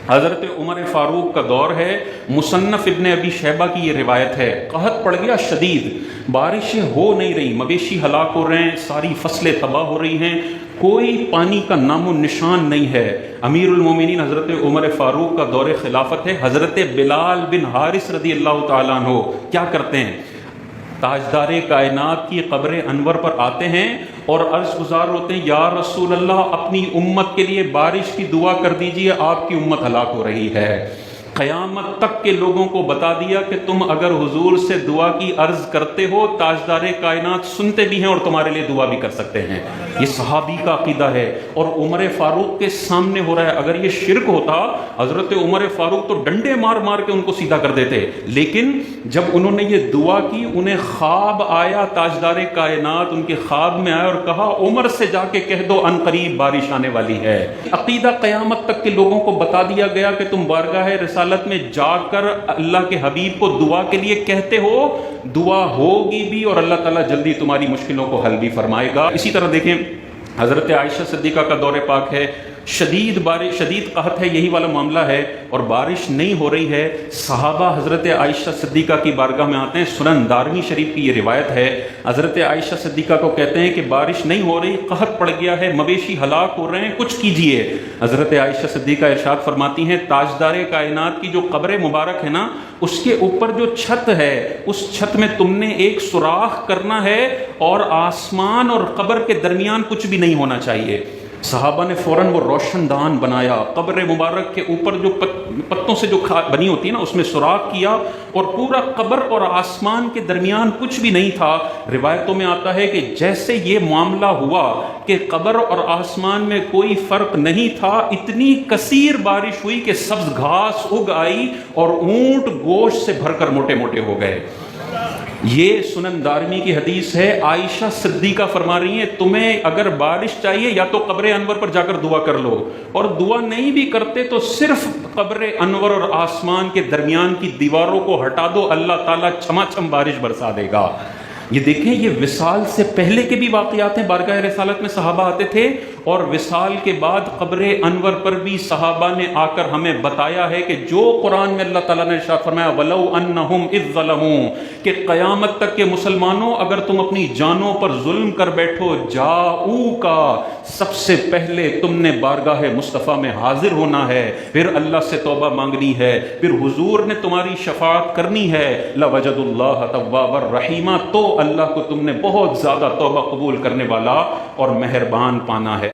حضرت عمر فاروق کا دور ہے، مصنف ابن ابی شیبہ کی یہ روایت ہے، قحط پڑ گیا شدید، بارشیں ہو نہیں رہی، مویشی ہلاک ہو رہے ہیں، ساری فصلیں تباہ ہو رہی ہیں، کوئی پانی کا نام و نشان نہیں ہے۔ امیر المومنین حضرت عمر فاروق کا دور خلافت ہے، حضرت بلال بن حارث رضی اللہ تعالیٰ عنہ کیا کرتے ہیں، تاجدار کائنات کی قبر انور پر آتے ہیں اور عرض گزار ہوتے ہیں، یا رسول اللہ اپنی امت کے لیے بارش کی دعا کر دیجئے، آپ کی امت ہلاک ہو رہی ہے۔ قیامت تک کے لوگوں کو بتا دیا کہ تم اگر حضور سے دعا کی عرض کرتے ہو، تاجدار کائنات سنتے بھی ہیں اور تمہارے لیے دعا بھی کر سکتے ہیں۔ یہ صحابی کا عقیدہ ہے اور عمر فاروق کے سامنے ہو رہا ہے۔ اگر یہ شرک ہوتا، حضرت عمر فاروق تو ڈنڈے مار مار کے ان کو سیدھا کر دیتے، لیکن جب انہوں نے یہ دعا کی، انہیں خواب آیا، تاجدار کائنات ان کے خواب میں آیا اور کہا عمر سے جا کے کہہ دو ان قریب بارش آنے والی ہے۔ عقیدہ قیامت تک کے لوگوں کو بتا دیا گیا کہ تم بارگاہ رسالت میں جا کر اللہ کے حبیب کو دعا کے لیے کہتے ہو، دعا ہوگی بھی اور اللہ تعالیٰ جلدی تمہاری مشکلوں کو حل بھی فرمائے گا۔ اسی طرح دیکھیں حضرت عائشہ صدیقہ کا دور پاک ہے، شدید بارش، شدید قحط ہے، یہی والا معاملہ ہے اور بارش نہیں ہو رہی ہے۔ صحابہ حضرت عائشہ صدیقہ کی بارگاہ میں آتے ہیں، سنن دارمی شریف کی یہ روایت ہے، حضرت عائشہ صدیقہ کو کہتے ہیں کہ بارش نہیں ہو رہی، قحط پڑ گیا ہے، مویشی ہلاک ہو رہے ہیں، کچھ کیجئے۔ حضرت عائشہ صدیقہ ارشاد فرماتی ہیں، تاجدار کائنات کی جو قبر مبارک ہے نا، اس کے اوپر جو چھت ہے، اس چھت میں تم نے ایک سوراخ کرنا ہے اور آسمان اور قبر کے درمیان کچھ بھی نہیں ہونا چاہیے۔ صحابہ نے فوراً وہ روشن دان بنایا، قبر مبارک کے اوپر جو پتوں سے جو بنی ہوتی ہے نا، اس میں سوراخ کیا اور پورا قبر اور آسمان کے درمیان کچھ بھی نہیں تھا۔ روایتوں میں آتا ہے کہ جیسے یہ معاملہ ہوا کہ قبر اور آسمان میں کوئی فرق نہیں تھا، اتنی کثیر بارش ہوئی کہ سبز گھاس اگ آئی اور اونٹ گوشت سے بھر کر موٹے موٹے ہو گئے۔ یہ سنن دارمی کی حدیث ہے، عائشہ صدیقہ فرما رہی ہیں تمہیں اگر بارش چاہیے یا تو قبر انور پر جا کر دعا کر لو، اور دعا نہیں بھی کرتے تو صرف قبر انور اور آسمان کے درمیان کی دیواروں کو ہٹا دو، اللہ تعالیٰ چھما چھم بارش برسا دے گا۔ یہ دیکھیں، یہ وصال سے پہلے کے بھی واقعات ہیں، بارگاہ رسالت میں صحابہ آتے تھے اور وصال کے بعد قبر انور پر بھی صحابہ نے آ کر ہمیں بتایا ہے کہ جو قرآن میں اللہ تعالیٰ نے ارشاد فرمایا وَلَوْ أَنَّهُمْ إِذْ ظَلَمُوا، کہ قیامت تک کے مسلمانوں اگر تم اپنی جانوں پر ظلم کر بیٹھو، جاؤکا، سب سے پہلے تم نے بارگاہ مصطفیٰ میں حاضر ہونا ہے، پھر اللہ سے توبہ مانگنی ہے، پھر حضور نے تمہاری شفاعت کرنی ہے، لَوَجَدُ اللَّهَ تَوَّابًا رَحِيمًا، تو اللہ کو تم نے بہت زیادہ توبہ قبول کرنے والا اور مہربان پانا ہے۔